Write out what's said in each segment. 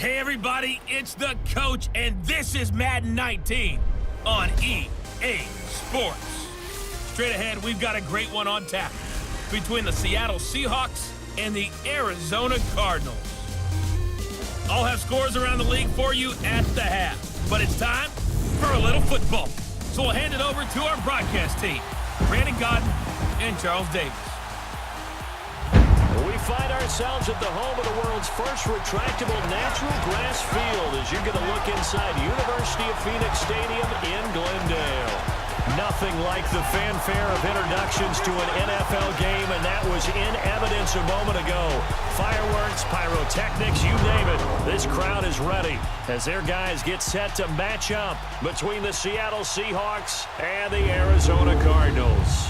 Hey everybody, it's the coach, and this is Madden 19 on EA Sports. Straight ahead, we've got a great one on tap between the Seattle Seahawks and the Arizona Cardinals. I'll have scores around the league for you at the half, but it's time for a little football. So we'll hand it over to our broadcast team, Brandon Godden and Charles Davis. We find ourselves at the home of the world's first retractable natural grass field as you get a look inside University of Phoenix Stadium in Glendale. Nothing like the fanfare of introductions to an NFL game, and that was in evidence a moment ago. Fireworks, pyrotechnics, you name it. This crowd is ready as their guys get set to match up between the Seattle Seahawks and the Arizona Cardinals.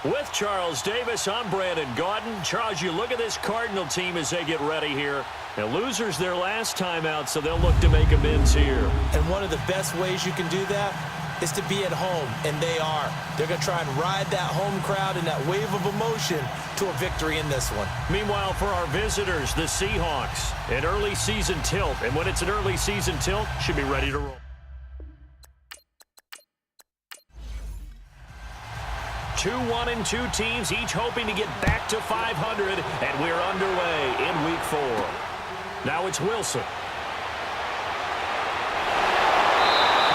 With Charles Davis, I'm Brandon Godden. Charles, you look at this Cardinal team as they get ready here. Now, losers their last time out, so they'll look to make amends here. And one of the best ways you can do that is to be at home, and they are. They're going to try and ride that home crowd and that wave of emotion to a victory in this one. Meanwhile, for our visitors, the Seahawks, an early season tilt. And when it's an early season tilt, should be ready to roll. 2-1-2 teams, each hoping to get back to 500, and we're underway in Week 4. Now it's Wilson.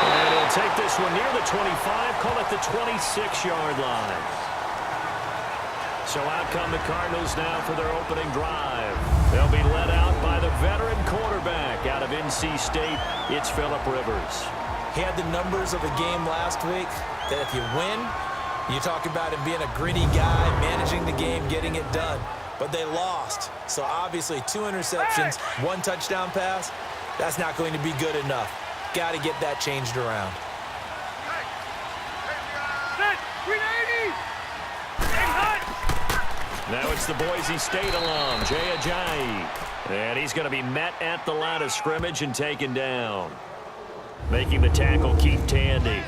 And he'll take this one near the 25, call it the 26-yard line. So out come the Cardinals now for their opening drive. They'll be led out by the veteran quarterback out of NC State. It's Phillip Rivers. He had the numbers of a game last week that if you win, you talk about him being a gritty guy, managing the game, getting it done. But they lost. So obviously 2 interceptions, 1 touchdown pass, that's not going to be good enough. Got to get that changed around. Now it's the Boise State alum, Jay Ajayi. And he's going to be met at the line of scrimmage and taken down. Making the tackle, Keith Tandy.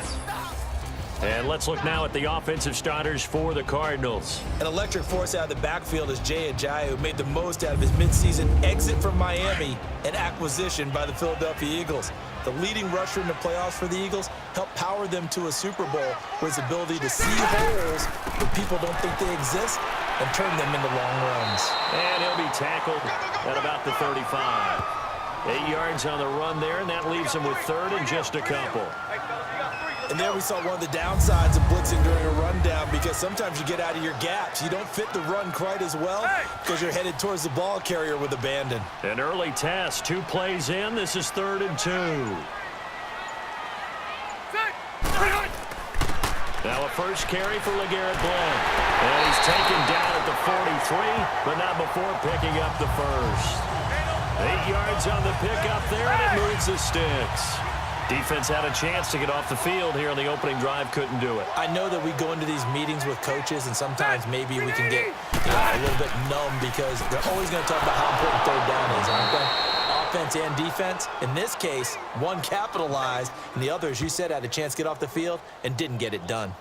And let's look now at the offensive starters for the Cardinals. An electric force out of the backfield is Jay Ajayi, who made the most out of his midseason exit from Miami and acquisition by the Philadelphia Eagles. The leading rusher in the playoffs for the Eagles helped power them to a Super Bowl with his ability to see holes where people don't think they exist and turn them into long runs. And he'll be tackled at about the 35. 8 yards on the run there, and that leaves him with third and just a couple. And there we saw one of the downsides of blitzing during a rundown, because sometimes you get out of your gaps. You don't fit the run quite as well because you're headed towards the ball carrier with abandon. An early test, 2 plays in. This is 3rd and 2. Now a first carry for LeGarrette Blount. And he's taken down at the 43, but not before picking up the first. 8 yards on the pickup there, and it moves the sticks. Defense had a chance to get off the field here on the opening drive, couldn't do it. I know that we go into these meetings with coaches, and sometimes maybe we can get a little bit numb because they're always going to talk about how important 3rd down is, aren't they? Offense and defense. In this case, one capitalized, and the other, as you said, had a chance to get off the field and didn't get it done.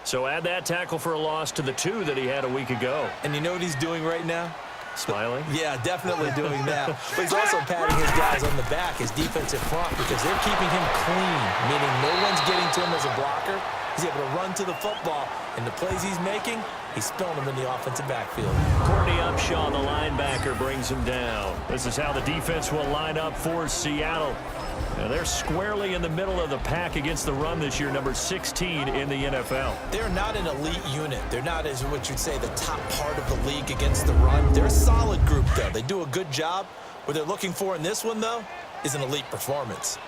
So add that tackle for a loss to the 2 that he had a week ago. And you know what he's doing right now? Smiling? Yeah, definitely doing that. But he's also patting his guys on the back, his defensive front, because they're keeping him clean, meaning no one's getting to him as a blocker. He's able to run to the football, and the plays he's making, he's spilling them in the offensive backfield. Courtney Upshaw, the linebacker, brings him down. This is how the defense will line up for Seattle. Now they're squarely in the middle of the pack against the run this year, number 16 in the NFL. They're not an elite unit. They're not, as what you'd say, the top part of the league against the run. They're a solid group, though. They do a good job. What they're looking for in this one, though, is an elite performance.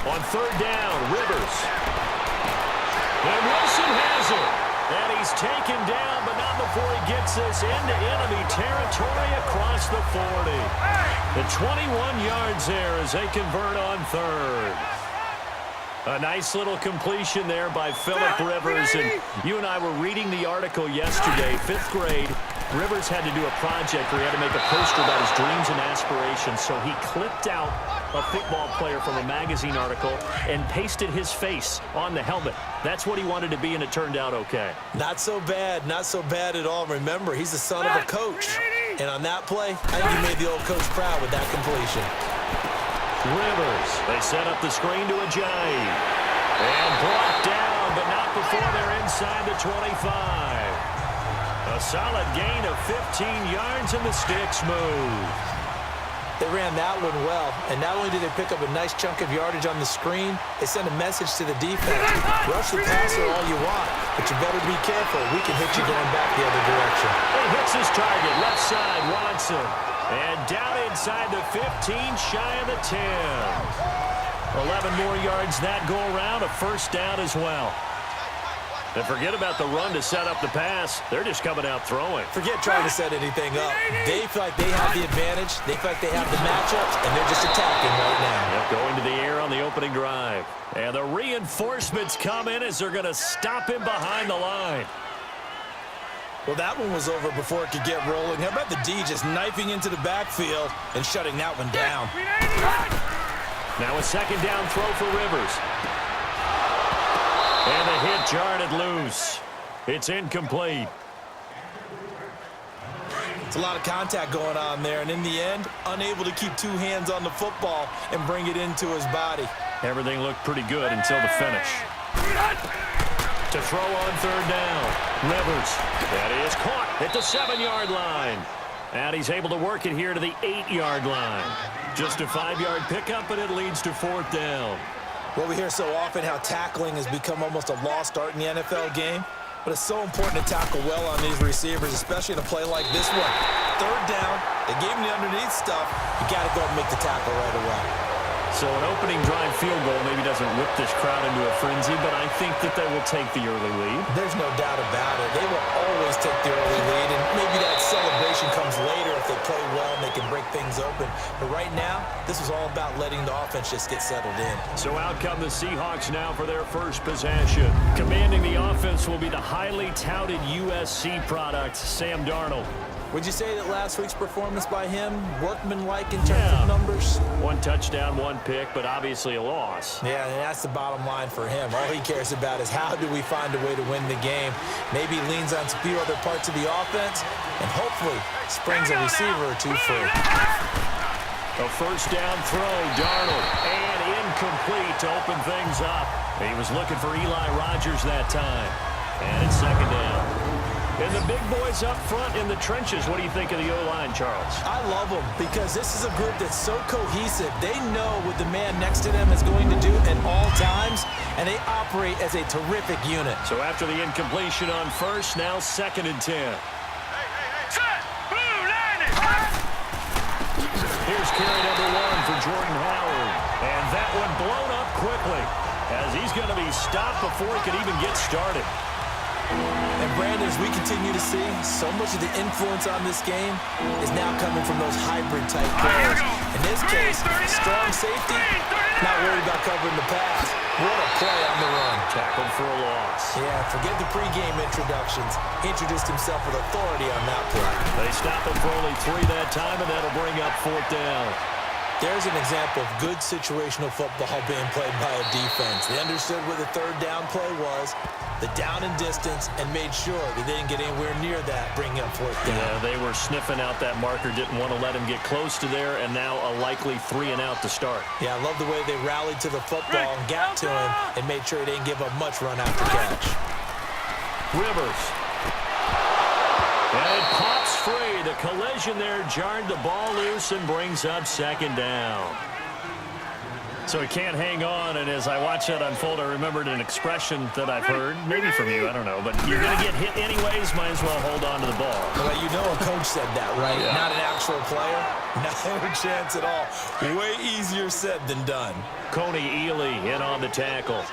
On 3rd down, Rivers. And Wilson has it. And he's taken down, but not before he gets this into enemy territory across the 40. The 21 yards there as they convert on 3rd. A nice little completion there by Phillip Rivers. And you and I were reading the article yesterday, 5th grade. Rivers had to do a project where he had to make a poster about his dreams and aspirations, so he clipped out a football player from a magazine article and pasted his face on the helmet. That's what he wanted to be, and it turned out okay. Not so bad. Not so bad at all. Remember, he's the son of a coach. And on that play, I think he made the old coach proud with that completion. Rivers, they set up the screen to Ajayi. And brought down, but not before they're inside the 25. A solid gain of 15 yards, and the sticks move. They ran that one well, and not only did they pick up a nice chunk of yardage on the screen, they sent a message to the defense. Rush the passer all you want, but you better be careful. We can hit you going back the other direction. He hits his target, left side, Watson. And down inside the 15, shy of the 10. 11 more yards that go around, a first down as well. And forget about the run to set up the pass. They're just coming out throwing. Forget trying to set anything up. They feel like they have the advantage. They feel like they have the matchups, and they're just attacking right now. Yep, going to the air on the opening drive. And the reinforcements come in as they're going to stop him behind the line. Well, that one was over before it could get rolling. How about the D just knifing into the backfield and shutting that one down? Now a second down throw for Rivers. And the hit jarred loose. It's incomplete. It's a lot of contact going on there, and in the end, unable to keep two hands on the football and bring it into his body. Everything looked pretty good until the finish. To throw on third down. Rivers. That is caught at the 7-yard line. And he's able to work it here to the 8-yard line. Just a 5-yard pickup, and it leads to fourth down. Well, we hear so often how tackling has become almost a lost art in the NFL game, but it's so important to tackle well on these receivers, especially in a play like this one. Third down, they gave him the underneath stuff. You got to go and make the tackle right away. So an opening drive field goal maybe doesn't whip this crowd into a frenzy, but I think that they will take the early lead. There's no doubt about it. They will always take the early lead, and maybe that celebration comes later if they play well and they can break things open. But right now, this is all about letting the offense just get settled in. So out come the Seahawks now for their first possession. Commanding the offense will be the highly touted USC product, Sam Darnold. Would you say that last week's performance by him, workmanlike in terms of numbers? 1 touchdown, 1 pick, but obviously a loss. Yeah, and that's the bottom line for him. All he cares about is how do we find a way to win the game. Maybe leans on a few other parts of the offense, and hopefully springs a receiver or two free. A first down throw, Darnold, and incomplete to open things up. He was looking for Eli Rogers that time. And it's second down. And the big boys up front in the trenches. What do you think of the O-line, Charles? I love them because this is a group that's so cohesive. They know what the man next to them is going to do at all times, and they operate as a terrific unit. So after the incompletion on first, now 2nd and 10. Here's carry number 1 for Jordan Howard. And that one blown up quickly as he's going to be stopped before he could even get started. And Brandon, as we continue to see, so much of the influence on this game is now coming from those hybrid-type players. In this case, strong safety, not worried about covering the pass. What a play on the run. Tackled for a loss. Yeah, forget the pregame introductions. He introduced himself with authority on that play. They stop him for only 3 that time, and that'll bring up fourth down. There's an example of good situational football being played by a defense. They understood where the third down play was, the down and distance, and made sure they didn't get anywhere near that, bringing up fourth down. Yeah, they were sniffing out that marker, didn't want to let him get close to there, and now a likely 3 and out to start. Yeah, I love the way they rallied to the football and got to him and made sure he didn't give up much run after catch. Rivers. And it pops free. The collision there jarred the ball loose and brings up second down. So he can't hang on, and as I watch that unfold, I remembered an expression that I've heard, maybe from you, I don't know, but you're going to get hit anyways, might as well hold on to the ball. Well, you know a coach said that, right? Yeah. Not an actual player. Not a chance at all. Way easier said than done. Coney Ely in on the tackle.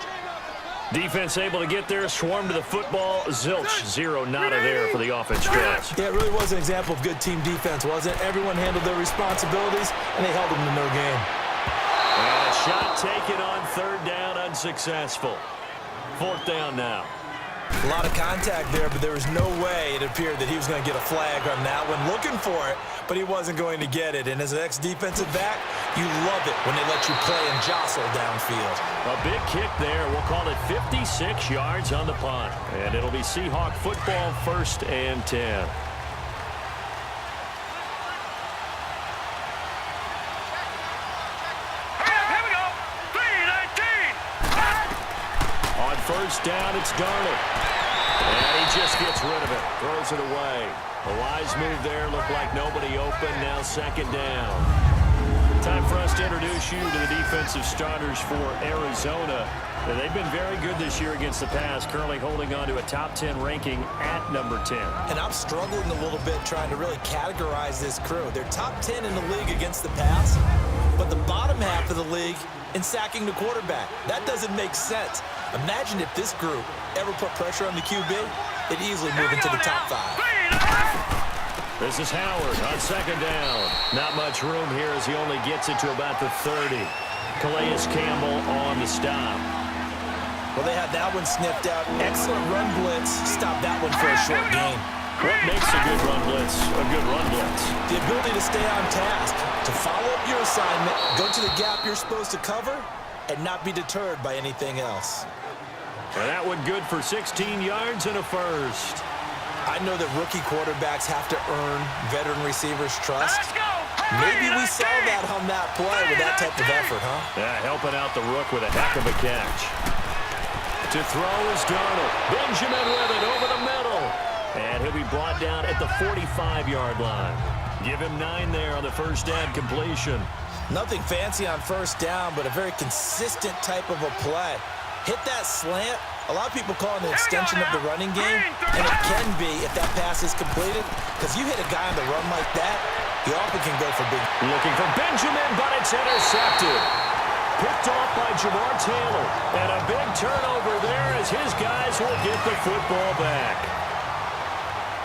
Defense able to get there, swarm to the football. Zilch, 0 nada there for the offense drive. Yeah, it really was an example of good team defense, wasn't it? Everyone handled their responsibilities, and they held them to no gain. And a shot taken on third down, unsuccessful. Fourth down now. A lot of contact there, but there was no way it appeared that he was going to get a flag on that one. Looking for it, but he wasn't going to get it. And as an ex-defensive back, you love it when they let you play and jostle downfield. A big kick there. We'll call it 56 yards on the punt. And it'll be Seahawk football, 1st and 10. First down, it's Darnold. And he just gets rid of it. Throws it away. A wise move there. Looked like nobody open. Now 2nd down. Time for us to introduce you to the defensive starters for Arizona. They've been very good this year against the pass, currently holding on to a top 10 ranking at number 10. And I'm struggling a little bit trying to really categorize this crew. They're top 10 in the league against the pass, but the bottom half of the league in sacking the quarterback. That doesn't make sense. Imagine if this group ever put pressure on the QB, they'd easily move into the top 5. This is Howard on 2nd down. Not much room here as he only gets it to about the 30. Calais Campbell on the stop. Well, they had that one sniffed out. Excellent run blitz. Stop that one for a short gain. What makes a good run blitz a good run blitz? The ability to stay on task, to follow up your assignment, go to the gap you're supposed to cover, and not be deterred by anything else. And that one good for 16 yards and a first. I know that rookie quarterbacks have to earn veteran receivers' trust. Maybe we saw that on that play with that type of effort, huh? Yeah, helping out the rook with a heck of a catch. To throw is Darnold. Benjamin with it over the middle. And he'll be brought down at the 45-yard line. Give him 9 there on the first down completion. Nothing fancy on first down, but a very consistent type of a play. Hit that slant. A lot of people call it an extension of the running game, and it can be if that pass is completed, because you hit a guy on the run like that, he often can go for big. Looking for Benjamin, but it's intercepted. Picked off by Jamar Taylor, and a big turnover there as his guys will get the football back.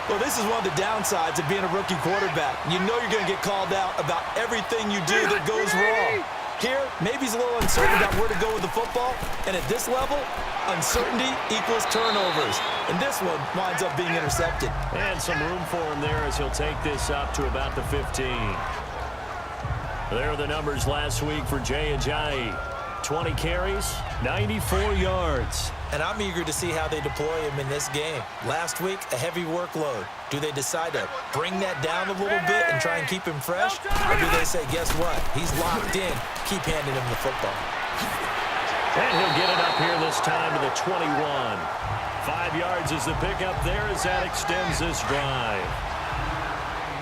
Well, this is one of the downsides of being a rookie quarterback. You know you're going to get called out about everything you do that goes wrong. Here, maybe he's a little uncertain about where to go with the football, and at this level, uncertainty equals turnovers. And this one winds up being intercepted. And some room for him there as he'll take this up to about the 15. There are the numbers last week for Jay Ajayi. 20 carries, 94 yards. And I'm eager to see how they deploy him in this game. Last week, a heavy workload. Do they decide to bring that down a little bit and try and keep him fresh? Or do they say, guess what? He's locked in. Keep handing him the football. And he'll get it up here this time to the 21. 5 yards is the pickup there as that extends this drive.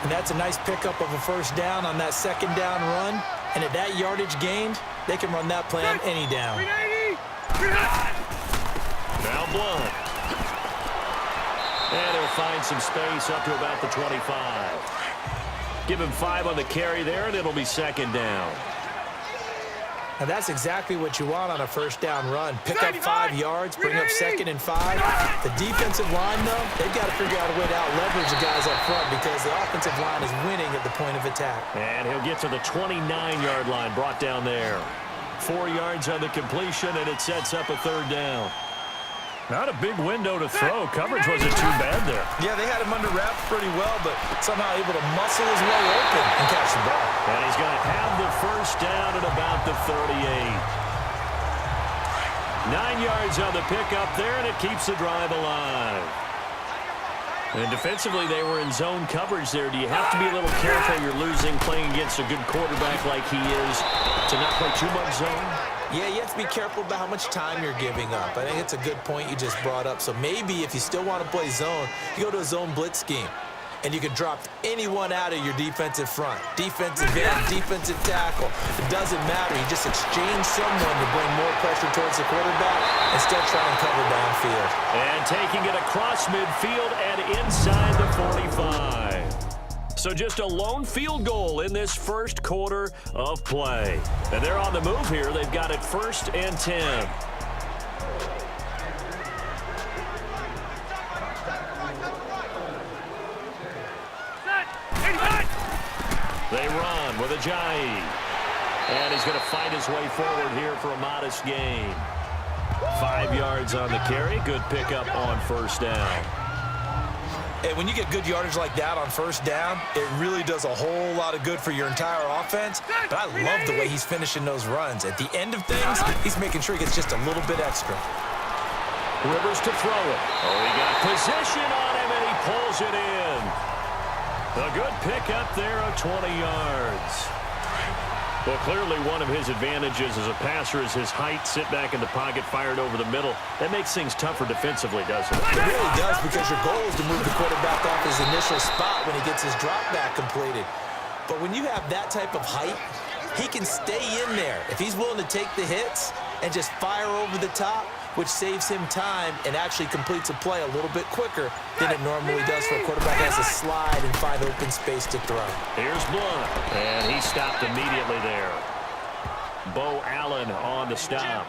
And that's a nice pickup of a first down on that 2nd down run. And at that yardage gained, they can run that plan any down. Now Blunt. And he'll find some space up to about the 25. Give him 5 on the carry there, and it'll be 2nd down. And that's exactly what you want on a first down run. Pick up 5 yards, bring up 2nd and 5. The defensive line, though, they've got to figure out a way to out-leverage the guys up front because the offensive line is winning at the point of attack. And he'll get to the 29-yard line, brought down there. 4 yards on the completion, and it sets up a 3rd down. Not a big window to throw. Coverage wasn't too bad there. Yeah, they had him under wraps pretty well, but somehow able to muscle his way open and catch the ball. And he's going to have the first down at about the 38. 9 yards on the pickup there, and it keeps the drive alive. And defensively, they were in zone coverage there. Do you have to be a little careful? You're losing playing against a good quarterback like he is to not play too much zone? Yeah, you have to be careful about how much time you're giving up. I think it's a good point you just brought up. So maybe if you still want to play zone, you go to a zone blitz scheme. And you can drop anyone out of your defensive front. Defensive end, defensive tackle. It doesn't matter. You just exchange someone to bring more pressure towards the quarterback and still try and cover downfield. And taking it across midfield and inside the 45. So just a lone field goal in this first quarter of play. And they're on the move here. They've got it 1st and 10. They run with Ajayi. And he's going to fight his way forward here for a modest gain. 5 yards. yards on the carry. Good pickup on first down. And when you get good yardage like that on first down, it really does a whole lot of good for your entire offense. But I love the way he's finishing those runs. At the end of things, he's making sure he gets just a little bit extra. Rivers to throw it. Oh, he got position on him, and he pulls it in. A good pickup there of 20 yards. Well, clearly one of his advantages as a passer is his height. Sit back in the pocket, fired over the middle. That makes things tougher defensively, doesn't it? It really does, because your goal is to move the quarterback off his initial spot when he gets his drop back completed. But when you have that type of height, he can stay in there. If he's willing to take the hits and just fire over the top, which saves him time and actually completes a play a little bit quicker than it normally does for a quarterback that has to slide and find open space to throw. Here's Blunt, and he stopped immediately there. Bo Allen on the stop.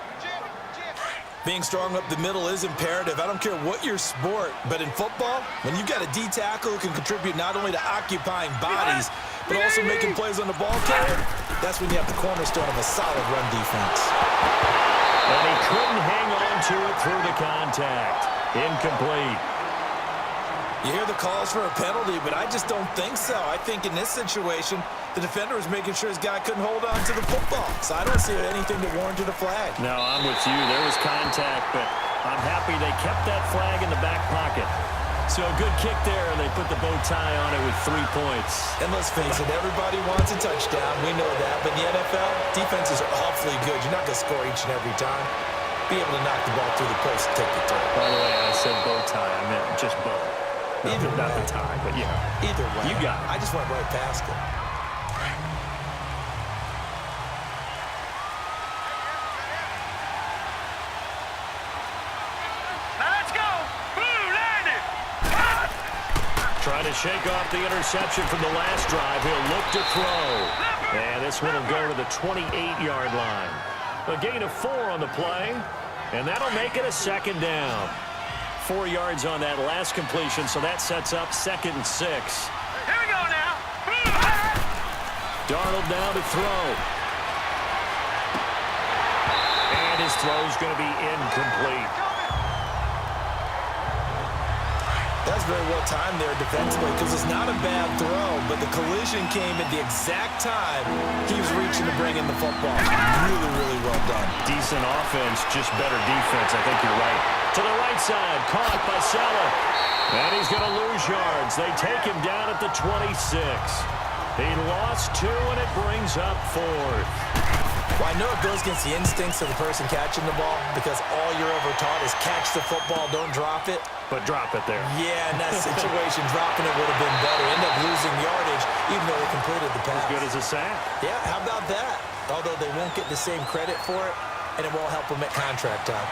Being strong up the middle is imperative. I don't care what your sport, but in football, when you've got a D tackle who can contribute not only to occupying bodies, but also making plays on the ball carrier, that's when you have the cornerstone of a solid run defense. And he couldn't hang on to it through the contact. Incomplete. You hear the calls for a penalty, but I just don't think so. I think in this situation, the defender was making sure his guy couldn't hold on to the football. So I don't see anything that warranted a flag. No, I'm with you. There was contact, but I'm happy they kept that flag in the back pocket. So a good kick there, and they put the bow tie on it with 3 points. And let's face it, everybody wants a touchdown. We know that. But in the NFL, defenses are awfully good. You're not going to score each and every time. Be able to knock the ball through the post and take the turn. By the way, I said bow tie. I meant just bow. Not the tie, but yeah. Either way. You got it. I just went right past it. Trying to shake off the interception from the last drive. He'll look to throw. And this one will go to the 28-yard line. A gain of 4 on the play, and that'll make it a second down. 4 yards on that last completion, so that sets up 2nd and 6. Here we go now. Darnold now to throw. And his throw's going to be incomplete. That's very well timed there defensively, because it's not a bad throw, but the collision came at the exact time he was reaching to bring in the football. Really, really well done. Decent offense, just better defense. I think you're right. To the right side, caught by Salah. And he's going to lose yards. They take him down at the 26. He lost 2, and it brings up 4th. Well, I know it goes against the instincts of the person catching the ball, because all you're ever taught is catch the football, don't drop it. But drop it there. Yeah, in that situation, dropping it would have been better. End up losing yardage, even though they completed the pass. As good as a sack. Yeah, how about that? Although they won't get the same credit for it, and it won't help them at contract time.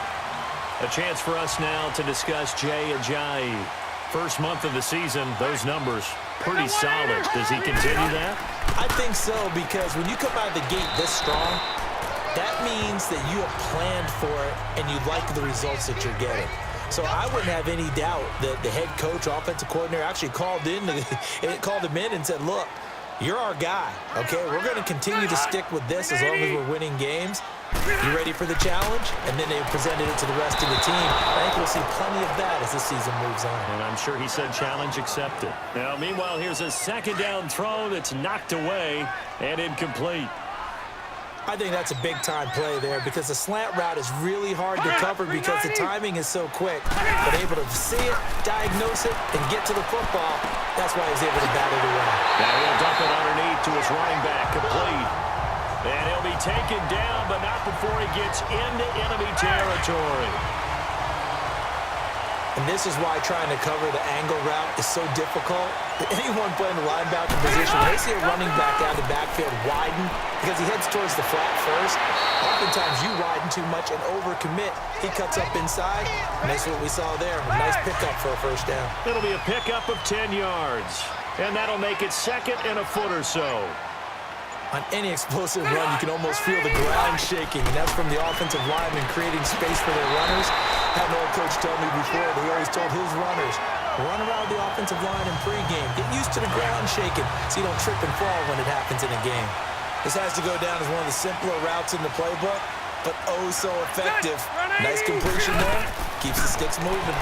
A chance for us now to discuss Jay Ajayi. First month of the season, those numbers pretty solid. Does he continue that? I think so, because when you come out of the gate this strong, that means that you have planned for it and you like the results that you're getting. So I wouldn't have any doubt that the head coach, offensive coordinator, actually called him in and said, look, you're our guy, okay? We're going to continue to stick with this as long as we're winning games. You ready for the challenge? And then they presented it to the rest of the team. I think we'll see plenty of that as the season moves on. And I'm sure he said challenge accepted. Now, meanwhile, here's a second down throw that's knocked away and incomplete. I think that's a big-time play there, because the slant route is really hard to cover because the timing is so quick. But able to see it, diagnose it, and get to the football, that's why he's able to battle the run. Now he'll dump it underneath to his running back, complete. And he'll be taken down, but not before he gets into enemy territory. And this is why trying to cover the angle route is so difficult. Anyone playing the linebacker position, when they see a running back out of the backfield widen, because he heads towards the flat first, oftentimes you widen too much and overcommit. He cuts up inside, and that's what we saw there. A nice pickup for a first down. It'll be a pickup of 10 yards, and that'll make it 2nd and a foot or so. On any explosive run, you can almost feel the ground shaking, and that's from the offensive linemen creating space for their runners. Had an old coach tell me before, he always told his runners, run around the offensive line in pregame. Get used to the ground shaking so you don't trip and fall when it happens in a game. This has to go down as one of the simpler routes in the playbook, but oh so effective. Nice completion there, keeps the sticks moving.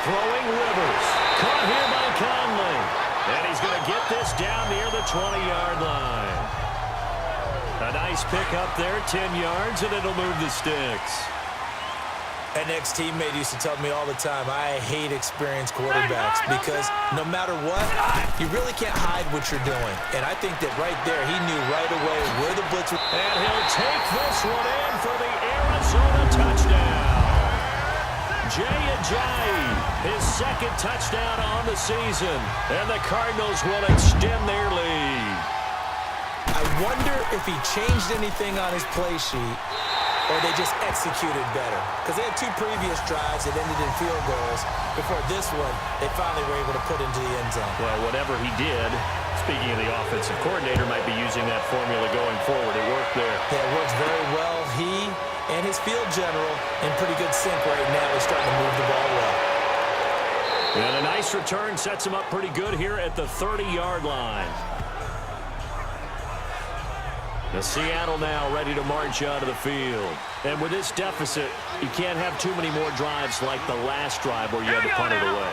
Throwing Rivers. Caught here by Conley. And he's going to get this down near the 20-yard line. A nice pick up there, 10 yards, and it'll move the sticks. An ex-teammate used to tell me all the time, I hate experienced quarterbacks because no matter what, you really can't hide what you're doing. And I think that right there, he knew right away where the blitz was. And he'll take this one in for the Arizona touchdown. Jay Ajayi, his second touchdown on the season. And the Cardinals will extend their lead. I wonder if he changed anything on his play sheet or they just executed better. Because they had two previous drives that ended in field goals. Before this one, they finally were able to put into the end zone. Well, whatever he did, speaking of the offensive coordinator, might be using that formula going forward. It worked there. Yeah, it works very well. He and his field general in pretty good sync right now. He's starting to move the ball well. And a nice return sets him up pretty good here at the 30-yard line. The Seattle now ready to march out of the field. And with this deficit, you can't have too many more drives like the last drive where you had to punt it away.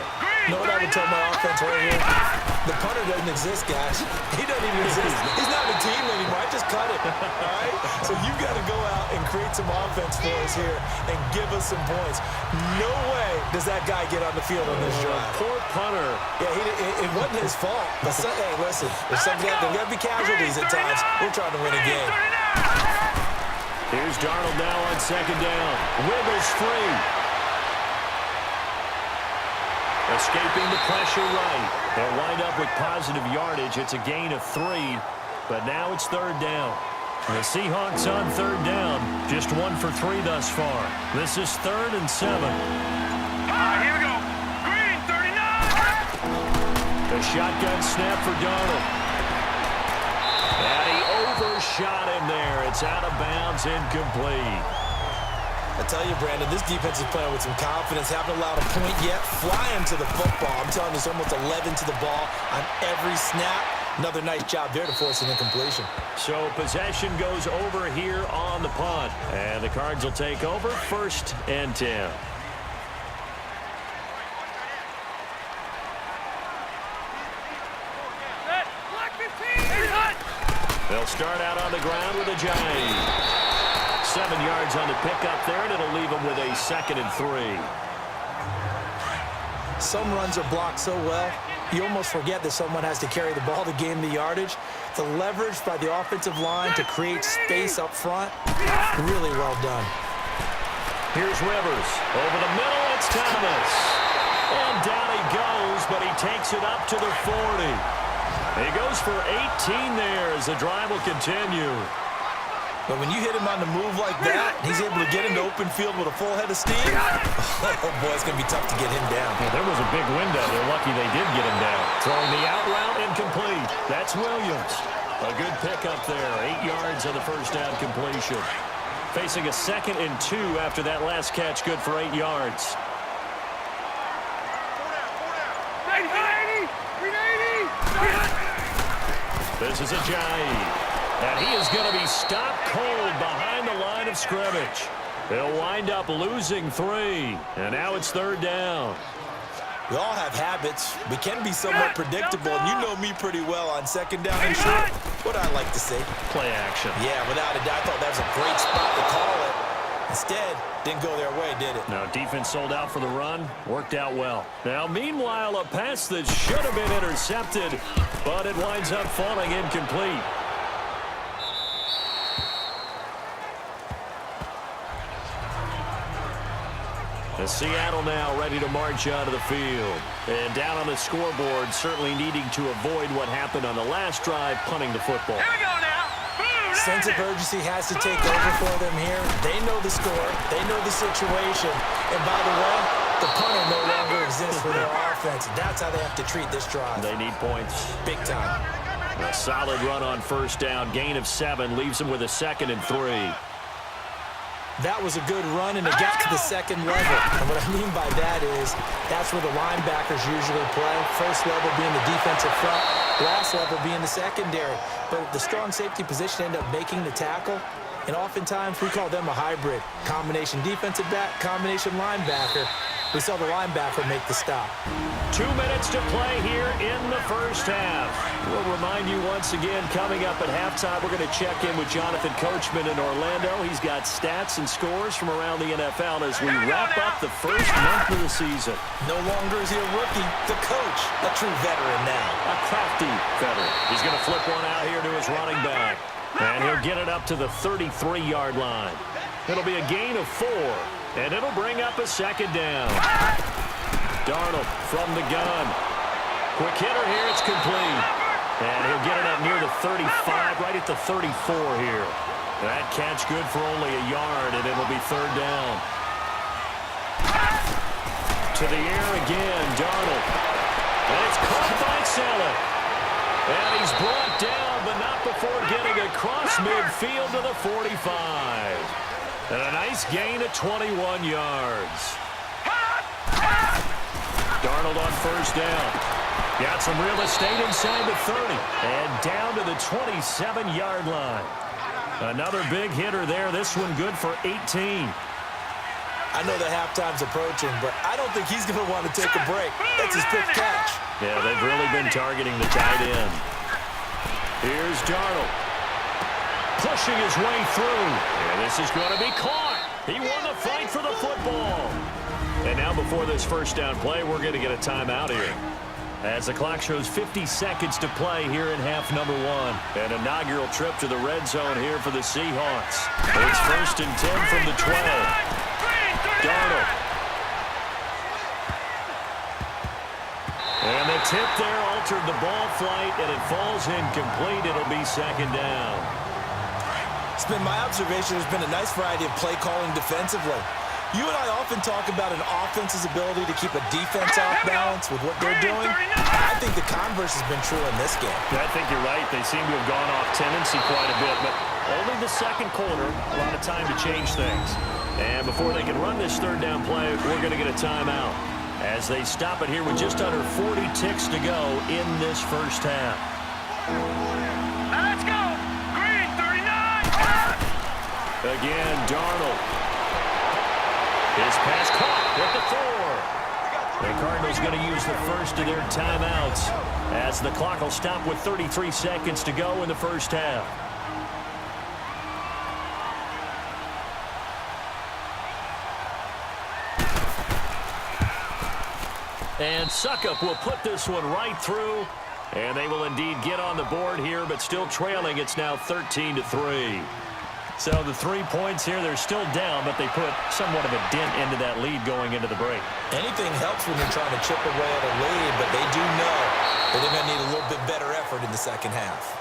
You know what I would tell my offense right here? The punter doesn't exist, guys. He doesn't even exist. He's not a team anymore. I just cut it, all right? So you've got to go out and create some offense for us here and give us some points. No way does that guy get on the field on this drive. Poor punter. Yeah, it wasn't his fault. But hey, listen, there's got to be casualties at times. We're trying to win a game. Here's Darnold now on second down. Wiggles free. Escaping the pressure right. They'll wind up with positive yardage. It's a gain of 3, but now it's third down. The Seahawks on third down. Just 1 for 3 thus far. This is 3rd and 7. Here we go. Green, 39. The shotgun snap for Darnold. And he overshot him there. It's out of bounds, incomplete. I tell you, Brandon, this defense is playing with some confidence. Haven't allowed a point yet. Flying to the football. I'm telling you, it's almost 11 to the ball on every snap. Another nice job there to force an incompletion. So possession goes over here on the punt. And the Cards will take over 1st and 10. They'll start out on the ground with Ajayi. 7 yards on the pickup there, and it'll leave them with a 2nd and 3. Some runs are blocked so well, you almost forget that someone has to carry the ball to gain the yardage. The leverage by the offensive line to create space up front, really well done. Here's Rivers. Over the middle, it's Thomas. And down he goes, but he takes it up to the 40. He goes for 18 there as the drive will continue. But when you hit him on the move like that, he's able to get into open field with a full head of steam. Oh, boy, it's going to be tough to get him down. Well, there was a big window. They're lucky they did get him down. Throwing the out route incomplete. That's Williams. A good pickup there. 8 yards on the first down completion. Facing a 2nd and 2 after that last catch. Good for 8 yards. 380! This is Ajayi. And he is going to be stopped cold behind the line of scrimmage. They'll wind up losing 3. And now it's 3rd down. We all have habits. We can be somewhat predictable, and you know me pretty well on 2nd down and short. What I like to say. Play action. Yeah, without a doubt. I thought that was a great spot to call it. Instead, didn't go their way, did it? Now, defense sold out for the run. Worked out well. Now, meanwhile, a pass that should have been intercepted, but it winds up falling incomplete. The Seattle now ready to march out of the field. And down on the scoreboard, certainly needing to avoid what happened on the last drive, punting the football. Here we go now. Sense of urgency has to take over for them here. They know the score. They know the situation. And by the way, the punter no longer exists for their offense. That's how they have to treat this drive. They need points. Big time. A solid run on first down. Gain of 7 leaves them with a 2nd and 3. That was a good run, and it got to the 2nd level. And what I mean by that is that's where the linebackers usually play. First level being the defensive front, last level being the secondary. But the strong safety position ended up making the tackle. And oftentimes, we call them a hybrid. Combination defensive back, combination linebacker. We saw the linebacker make the stop. 2 minutes to play here in the first half. We'll remind you once again, coming up at halftime, we're going to check in with Jonathan Coachman in Orlando. He's got stats and scores from around the NFL as we wrap up the first month of the season. No longer is he a rookie, the coach, a true veteran now. A crafty veteran. He's going to flip one out here to his running back. And he'll get it up to the 33-yard line. It'll be a gain of 4. And it'll bring up a second down. Darnold from the gun. Quick hitter here, it's complete. And he'll get it up near the 35, right at the 34 here. That catch good for only a yard, and it'll be third down. To the air again, Darnold. And it's caught by Selleck. And he's brought down, but not before getting across midfield to the 45. And a nice gain of 21 yards. Darnold on first down. Got some real estate inside the 30. And down to the 27-yard line. Another big hitter there. This one good for 18. I know the halftime's approaching, but I don't think he's going to want to take a break. That's his fifth catch. Yeah, they've really been targeting the tight end. Here's Darnold. Pushing his way through. And this is going to be caught. He won the fight for the football. And now before this first down play, we're going to get a timeout here. As the clock shows 50 seconds to play here in half number 1. An inaugural trip to the red zone here for the Seahawks. It's 1st and 10 from the 12. Darnold. And the tip there altered the ball flight, and it falls incomplete. It'll be second down. It's been my observation there's been a nice variety of play calling defensively. You and I often talk about an offense's ability to keep a defense off balance with what they're doing. I think the converse has been true in this game. I think you're right. They seem to have gone off tendency quite a bit, but only the second quarter, a lot of time to change things. And before they can run this third down play, we're going to get a timeout as they stop it here with just under 40 ticks to go in this first half. Now let's go. Green, 39. Again, Darnold. His pass caught at the 4. The Cardinals going to use the first of their timeouts as the clock will stop with 33 seconds to go in the first half. And Suckup will put this one right through. And they will indeed get on the board here, but still trailing. It's now 13-3. So the 3 points here, they're still down, but they put somewhat of a dent into that lead going into the break. Anything helps when you're trying to chip away at a lead, but they do know that they're going to need a little bit better effort in the second half.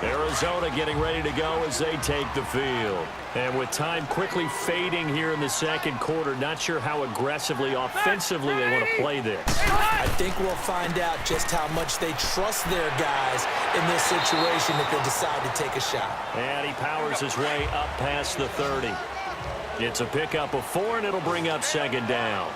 Arizona getting ready to go as they take the field. And with time quickly fading here in the second quarter, not sure how aggressively, offensively they want to play this. I think we'll find out just how much they trust their guys in this situation if they decide to take a shot. And he powers his way up past the 30. It's a pickup of 4, and it'll bring up second down.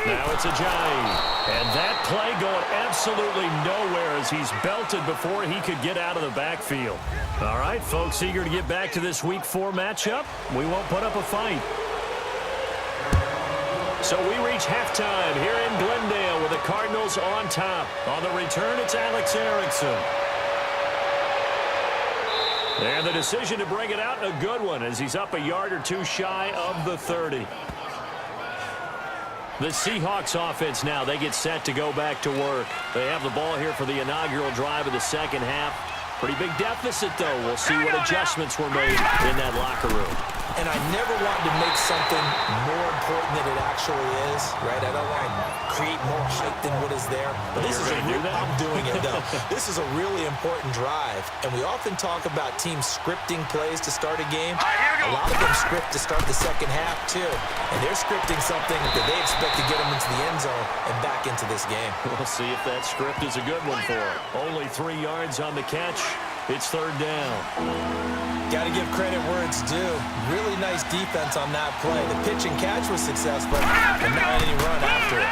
Now it's Ajayi. And that play going absolutely nowhere as he's belted before he could get out of the backfield. All right, folks, eager to get back to this Week 4 matchup. We won't put up a fight. So we reach halftime here in Glendale with the Cardinals on top. On the return, it's Alex Erickson. And the decision to bring it out, a good one, as he's up a yard or 2 shy of the 30. The Seahawks offense now, they get set to go back to work. They have the ball here for the inaugural drive of the second half. Pretty big deficit, though. We'll see what adjustments were made in that locker room. And I never want to make something more important than it actually is, right? I don't want to create more hype than what is there. But this is I'm doing it, though. This is a really important drive. And we often talk about teams scripting plays to start a game. A lot of them script to start the second half, too. And they're scripting something that they expect to get them into the end zone and back into this game. We'll see if that script is a good one for them. Only 3 yards on the catch. It's third down. Got to give credit where it's due. Really nice defense on that play. The pitch and catch was successful, but not any run after it.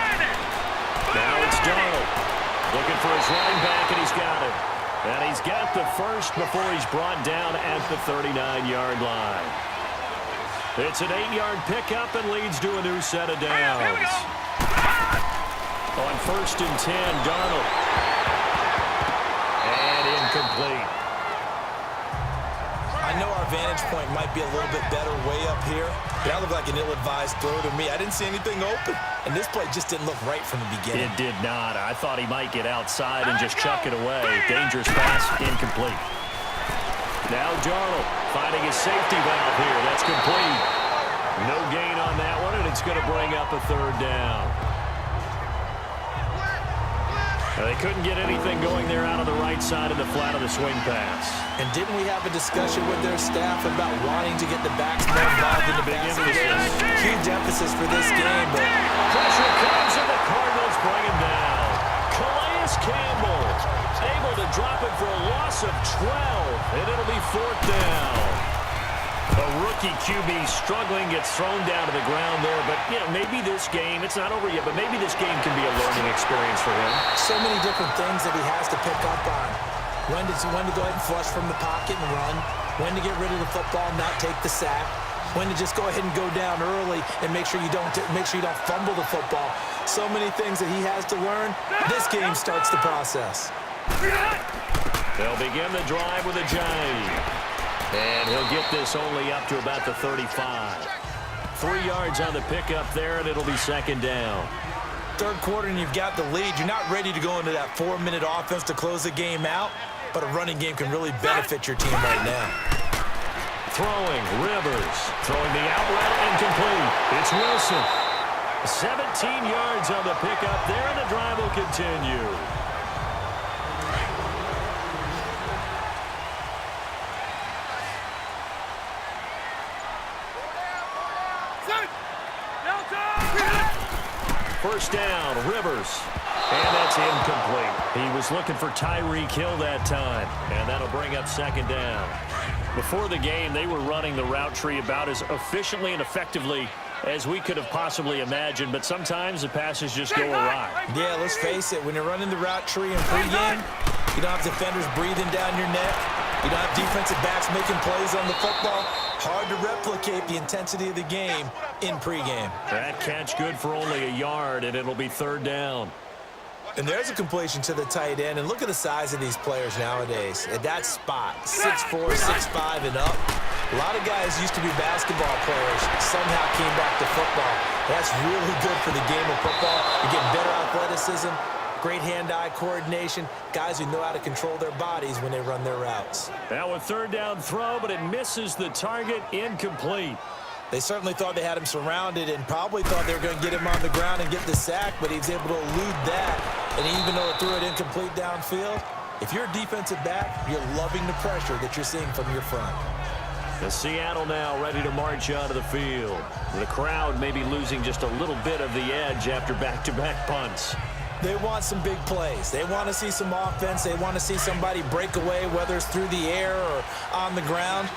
Now it's Darnold. Looking for his running back, and he's got it. And he's got the first before he's brought down at the 39-yard line. It's an 8-yard pickup and leads to a new set of downs. On 1st and 10, Darnold. And incomplete. I know our vantage point might be a little bit better way up here, but that looked like an ill-advised throw to me. I didn't see anything open, and this play just didn't look right from the beginning. It did not. I thought he might get outside and just chuck it away. Dangerous pass, incomplete. Now Darnold finding his safety valve here. That's complete. No gain on that one, and it's going to bring up a 3rd down. They couldn't get anything going there out on the right side of the flat of the swing pass. And didn't we have a discussion with their staff about wanting to get the backs more involved in the passing game? Huge emphasis for this game, but pressure comes and the Cardinals bring him down. Calais Campbell able to drop it for a loss of 12, and it'll be 4th down. A rookie QB struggling, gets thrown down to the ground there, but maybe this game, it's not over yet, but maybe this game can be a learning experience for him. So many different things that he has to pick up on. When to go ahead and flush from the pocket and run. When to get rid of the football and not take the sack. When to just go ahead and go down early and make sure you don't fumble the football. So many things that he has to learn. This game starts the process. They'll begin the drive with a jive. And he'll get this only up to about the 35. 3 yards on the pickup there, and it'll be 2nd down. 3rd quarter, and you've got the lead. You're not ready to go into that 4-minute offense to close the game out, but a running game can really benefit your team right now. Throwing, Rivers. Throwing the out route, incomplete. It's Wilson. 17 yards on the pickup there, and the drive will continue. First down, Rivers. And that's incomplete. He was looking for Tyreek Hill that time. And that'll bring up 2nd down. Before the game, they were running the route tree about as efficiently and effectively as we could have possibly imagined. But sometimes the passes just go awry. Yeah, let's face it. When you're running the route tree in pregame, you don't have defenders breathing down your neck. You don't have defensive backs making plays on the football. Hard to replicate the intensity of the game in pregame. That catch good for only a yard, and it'll be 3rd down. And there's a completion to the tight end. And look at the size of these players nowadays. At that spot, 6'4", 6'5", and up. A lot of guys used to be basketball players, somehow came back to football. That's really good for the game of football. You're getting better athleticism, great hand-eye coordination, guys who know how to control their bodies when they run their routes. Now a 3rd down throw, but it misses the target, incomplete. They certainly thought they had him surrounded and probably thought they were going to get him on the ground and get the sack, but he was able to elude that. And even though it threw it incomplete downfield, if you're a defensive back, you're loving the pressure that you're seeing from your front. The Seattle now ready to march onto the field. The crowd may be losing just a little bit of the edge after back-to-back punts. They want some big plays. They want to see some offense. They want to see somebody break away, whether it's through the air or on the ground.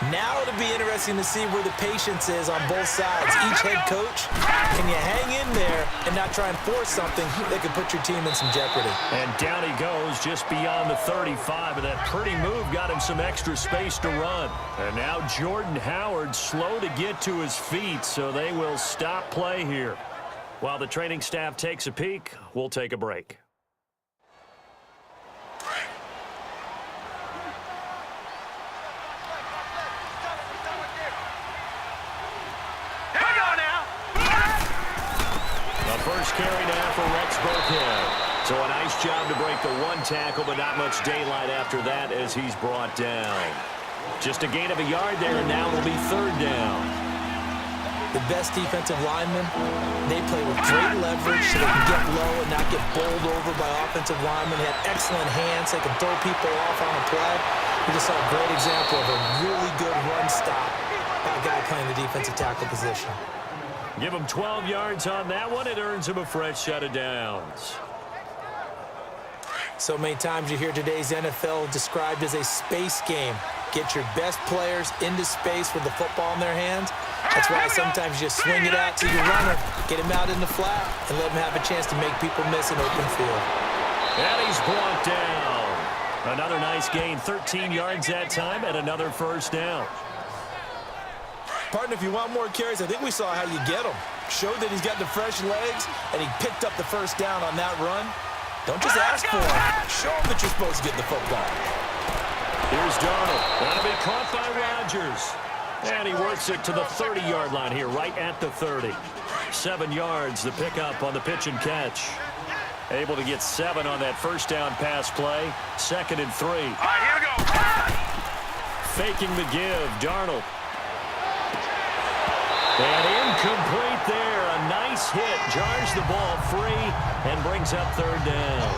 Now it'll be interesting to see where the patience is on both sides. Each head coach, can you hang in there and not try and force something that could put your team in some jeopardy? And down he goes just beyond the 35, and that pretty move got him some extra space to run. And now Jordan Howard slow to get to his feet, so they will stop play here. While the training staff takes a peek, we'll take a break. First carry now for Rex Burkhead. So a nice job to break the 1 tackle, but not much daylight after that as he's brought down. Just a gain of a yard there, and now it'll be 3rd down. The best defensive linemen, they play with great leverage so they can get low and not get bowled over by offensive linemen. They have excellent hands. They can throw people off on a play. We just saw a great example of a really good run stop by a guy playing the defensive tackle position. Give him 12 yards on that one. It earns him a fresh set of downs. So many times you hear today's NFL described as a space game. Get your best players into space with the football in their hands. That's why sometimes you swing it out to your runner, get him out in the flat, and let him have a chance to make people miss an open field. And he's brought down. Another nice gain, 13 yards that time, and another first down. Partner, if you want more carries, I think we saw how you get them. Showed that he's got the fresh legs, and he picked up the first down on that run. Don't just ask for it. Show him that you're supposed to get the football. Here's Darnold. That'll be caught by Rodgers. And he works it to the 30-yard line here, right at the 30. 7 yards, the pickup on the pitch and catch. Able to get 7 on that first down pass play. 2nd and 3. All right, here we go. Faking the give, Darnold. And incomplete there. A nice hit. Jars the ball free and brings up 3rd down.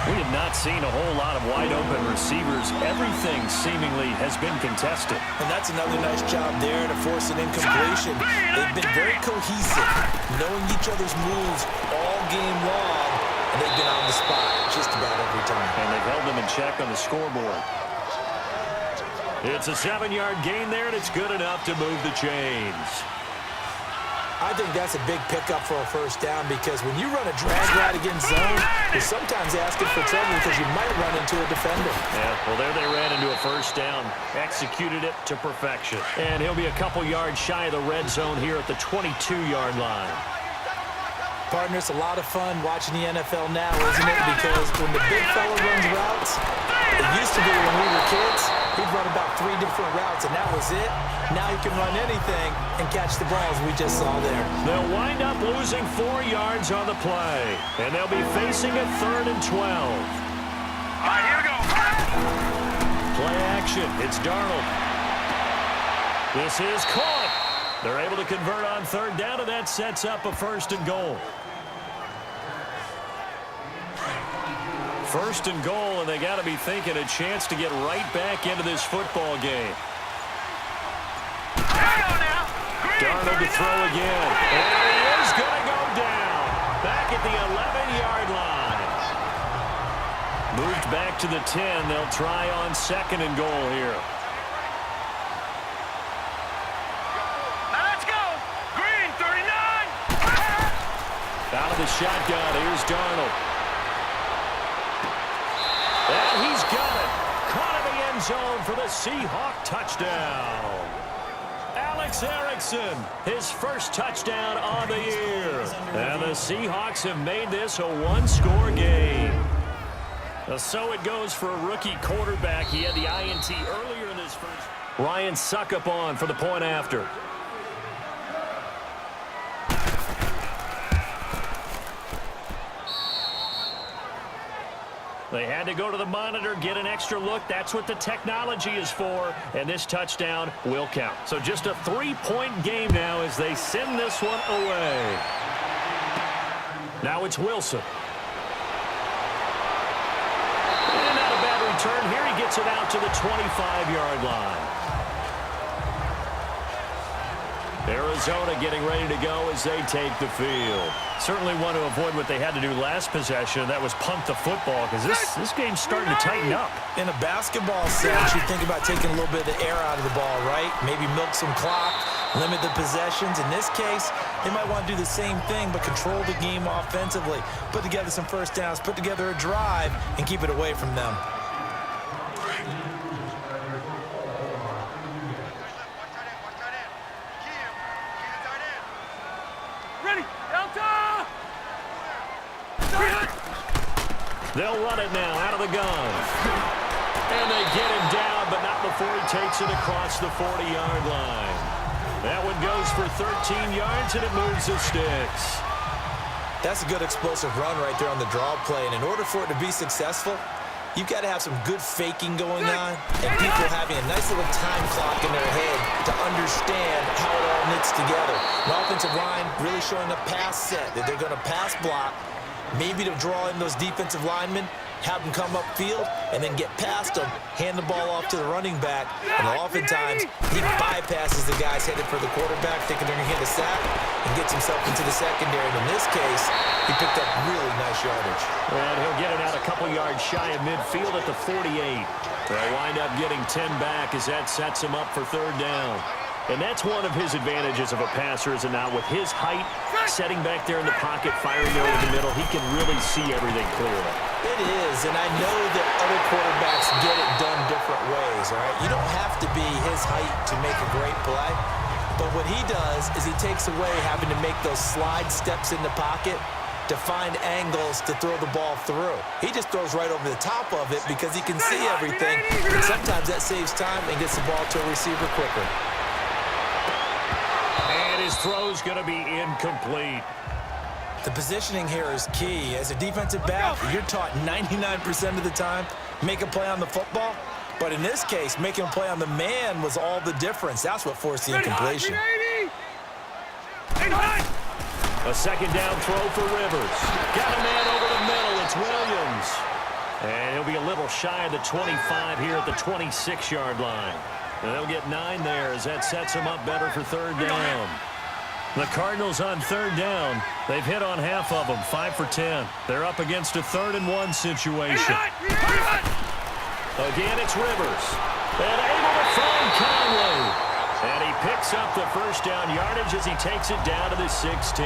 We have not seen a whole lot of wide-open receivers. Everything seemingly has been contested. And that's another nice job there to force an incompletion. They've been very cohesive, knowing each other's moves all game long, and they've been on the spot just about every time. And they've held them in check on the scoreboard. It's a 7-yard gain there, and it's good enough to move the chains. I think that's a big pickup for a first down because when you run a drag route against zone, you're sometimes asking for trouble because you might run into a defender. Yeah, well, there they ran into a first down. Executed it to perfection. And he'll be a couple yards shy of the red zone here at the 22-yard line. Partner, it's a lot of fun watching the NFL now, isn't it? Because when the big fella runs routes, it used to be when we were kids, he'd run about 3 different routes, and that was it. Now he can run anything and catch the balls we just saw there. They'll wind up losing 4 yards on the play, and they'll be facing a 3rd and 12. All right, here we go. Play action. It's Darnold. This is caught. They're able to convert on 3rd down, and that sets up a 1st and goal. 1st and goal, and they got to be thinking a chance to get right back into this football game. Darnold to throw again. And he is going to go down. Back at the 11-yard line. Moved back to the 10. They'll try on 2nd and goal here. Let's go. Green, 39. Out of the shotgun. Here's Darnold. And he's got it. Caught in the end zone for the Seahawks touchdown. Alex Erickson, his first touchdown on the year. And the Seahawks have made this a 1-score game. So it goes for a rookie quarterback. He had the INT earlier in this first. Ryan Suckup on for the point after. They had to go to the monitor, get an extra look. That's what the technology is for, and this touchdown will count. So just a 3-point game now as they send this one away. Now it's Wilson. And not a bad return here. He gets it out to the 25-yard line. Arizona getting ready to go as they take the field. Certainly want to avoid what they had to do last possession, that was punt the football, because this game's starting to tighten up. In a basketball sense, you think about taking a little bit of the air out of the ball, right? Maybe milk some clock, limit the possessions. In this case, they might want to do the same thing, but control the game offensively. Put together some first downs, put together a drive, and keep it away from them. They'll run it now out of the gun. And they get him down, but not before he takes it across the 40-yard line. That one goes for 13 yards, and it moves the sticks. That's a good explosive run right there on the draw play. And in order for it to be successful, you've got to have some good faking going on and people having a nice little time clock in their head to understand how it all knits together. An offensive line really showing a pass set that they're going to pass block, maybe to draw in those defensive linemen, have them come upfield, and then get past them, hand the ball off to the running back, and oftentimes he bypasses the guys headed for the quarterback, thinking they're going to hit a sack, and gets himself into the secondary. And in this case, he picked up really nice yardage. And he'll get it out a couple yards shy of midfield at the 48. They'll wind up getting 10 back as that sets him up for 3rd down. And that's one of his advantages of a passer, is it not? With his height, setting back there in the pocket, firing there over the middle. He can really see everything clearly. It is, and I know that other quarterbacks get it done different ways, all right? You don't have to be his height to make a great play, but what he does is he takes away having to make those slide steps in the pocket to find angles to throw the ball through. He just throws right over the top of it because he can see everything, and sometimes that saves time and gets the ball to a receiver quicker. And his throw's going to be incomplete. The positioning here is key. As a defensive back, you're taught 99% of the time, make a play on the football. But in this case, making a play on the man was all the difference. That's what forced the incompletion. A second down throw for Rivers. Got a man over the middle. It's Williams. And he'll be a little shy of the 25 here at the 26-yard line. And they'll get 9 there as that sets him up better for third down. The Cardinals on third down. They've hit on half of them, 5 for 10. They're up against a 3rd-and-1 situation. Again, it's Rivers. And able to find Conley. And he picks up the first down yardage as he takes it down to the 16.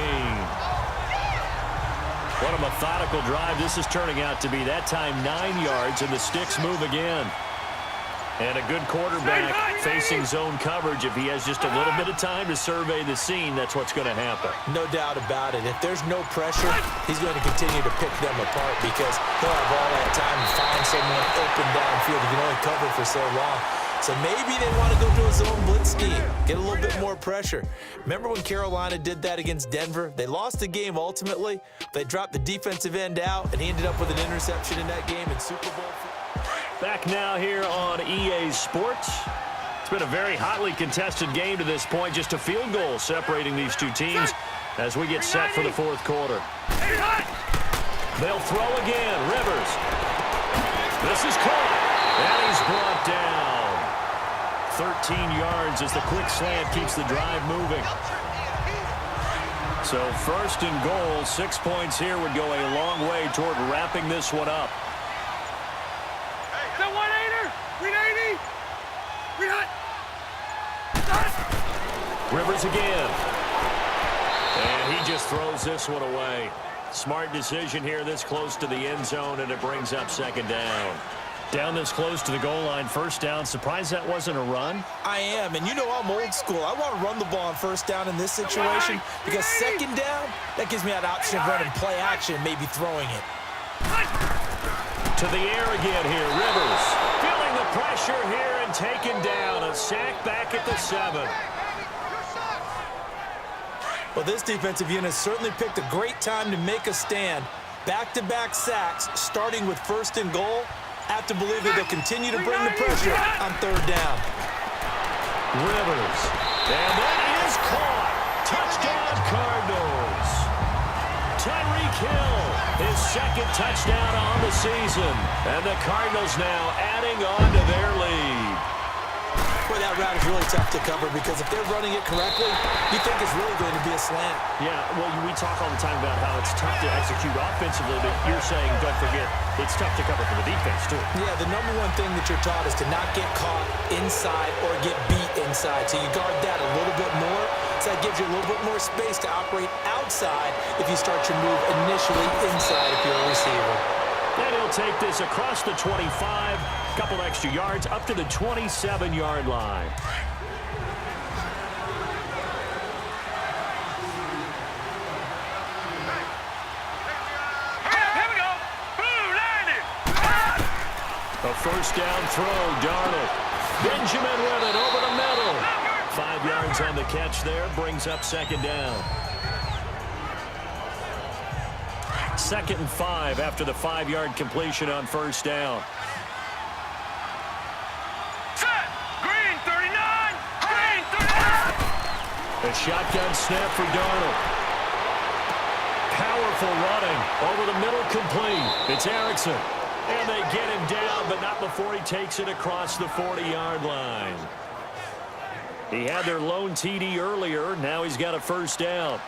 What a methodical drive this is turning out to be. That time 9 yards, and the sticks move again. And a good quarterback facing zone coverage. If he has just a little bit of time to survey the scene, that's what's going to happen. No doubt about it. If there's no pressure, he's going to continue to pick them apart because he'll have all that time to find someone open downfield. He can only cover for so long. So maybe they want to go to a zone blitz scheme, get a little bit more pressure. Remember when Carolina did that against Denver? They lost the game ultimately. They dropped the defensive end out, and he ended up with an interception in that game in Super Bowl. Back now here on EA Sports. It's been a very hotly contested game to this point. Just a field goal separating these two teams as we get set for the fourth quarter. They'll throw again. Rivers. This is caught. And he's brought down. 13 yards as the quick slant keeps the drive moving. So first and goal, 6 points here would go a long way toward wrapping this one up. Rivers again. And he just throws this one away. Smart decision here this close to the end zone, and it brings up second down. Down this close to the goal line, first down. Surprised that wasn't a run? I am, and you know I'm old school. I want to run the ball on first down in this situation because second down, that gives me that option of running play action, maybe throwing it. To the air again here, Rivers. Feeling the pressure here and taken down. A sack back at the 7. Well, this defensive unit certainly picked a great time to make a stand. Back-to-back sacks, starting with first and goal. Have to believe that they'll continue to bring the pressure on third down. Rivers. And that is caught. Touchdown, Cardinals. Tyreek Hill, his second touchdown on the season. And the Cardinals now adding on to their lead. Boy, that route is really tough to cover because if they're running it correctly, you think it's really going to be a slant. Yeah, well, we talk all the time about how it's tough to execute offensively, but you're saying, don't forget, it's tough to cover for the defense, too. Yeah, the number one thing that you're taught is to not get caught inside or get beat inside. So you guard that a little bit more. So that gives you a little bit more space to operate outside if you start your move initially inside if you're a receiver. And he'll take this across the 25, a couple extra yards, up to the 27-yard line. A first down throw, Darnold. Benjamin with it over the middle. 5 yards on the catch there, brings up second down. 2nd and 5 after the 5-yard completion on first down. Set! Green 39! Green 39! A shotgun snap for Darnold. Powerful running over the middle, complete. It's Erickson. And they get him down, but not before he takes it across the 40-yard line. He had their lone TD earlier. Now he's got a first down.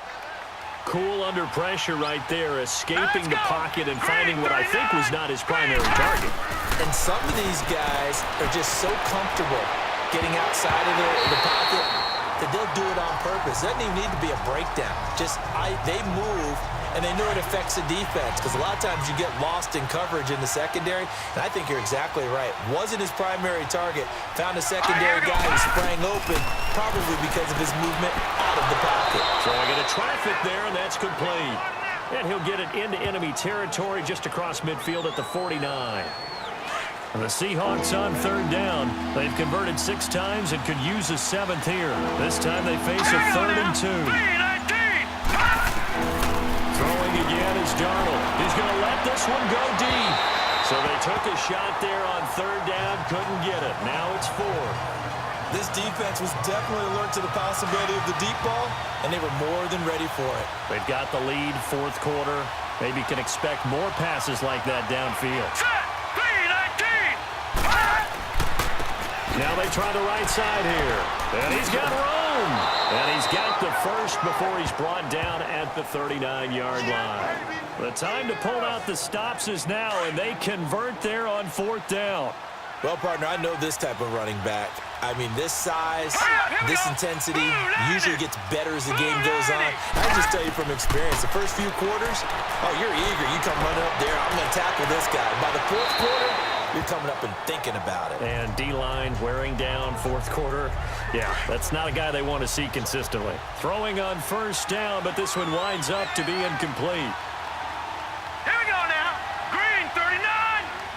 Cool under pressure right there, escaping the pocket and finding what I think was not his primary target. And some of these guys are just so comfortable getting outside of the pocket that they'll do it on purpose. It doesn't even need to be a breakdown. They move, and they know it affects the defense because a lot of times you get lost in coverage in the secondary, and I think you're exactly right. Wasn't his primary target. Found a secondary guy who sprang open, probably because of his movement out of the pocket. Throwing into traffic there, and that's complete. And he'll get it into enemy territory just across midfield at the 49. And the Seahawks on third down. They've converted 6 times and could use a 7th here. This time they face a 3rd and 2. Throwing again is Darnold. He's going to let this one go deep. So they took a shot there on 3rd down, couldn't get it. Now it's 4th. This defense was definitely alert to the possibility of the deep ball, and they were more than ready for it. They've got the lead, 4th quarter. Maybe can expect more passes like that downfield. Now they try the right side here. And he's got room. And he's got the first before he's brought down at the 39-yard line. The time to pull out the stops is now, and they convert there on 4th down. Well, partner, I know this type of running back. I mean, this size, this intensity usually gets better as the game goes on. I just tell you from experience, the first few quarters, oh, you're eager. You come running up there, I'm going to tackle this guy. By the 4th quarter, you're coming up and thinking about it. And D-line wearing down 4th quarter. Yeah, that's not a guy they want to see consistently. Throwing on 1st down, but this one winds up to be incomplete. Here we go now. Green 39.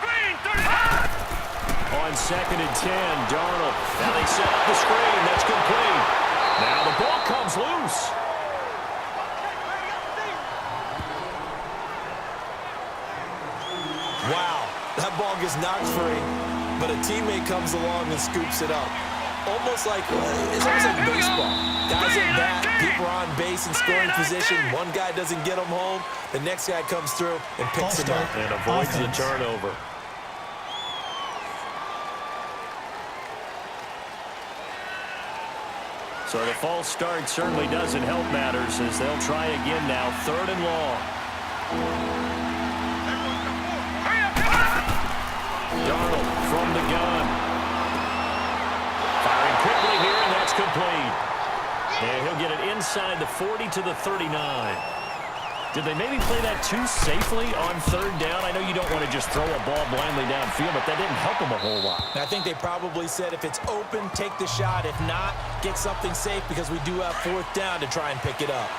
Green 39. On 2nd and 10, Darnold. Now they set up the screen. That's complete. Now the ball comes loose. Wow, that ball gets knocked free, but a teammate comes along and scoops it up. It's almost like baseball. Guys at bat, people are on base in scoring position. One guy doesn't get them home. The next guy comes through and picks him up. And avoids the turnover. So the false start certainly doesn't help matters as they'll try again now. 3rd and long. Darnold from the gun. Firing quickly here, and that's complete. And he'll get it inside the 40 to the 39. Did they maybe play that too safely on 3rd down? I know you don't want to just throw a ball blindly downfield, but that didn't help them a whole lot. I think they probably said if it's open, take the shot. If not, get something safe because we do have 4th down to try and pick it up.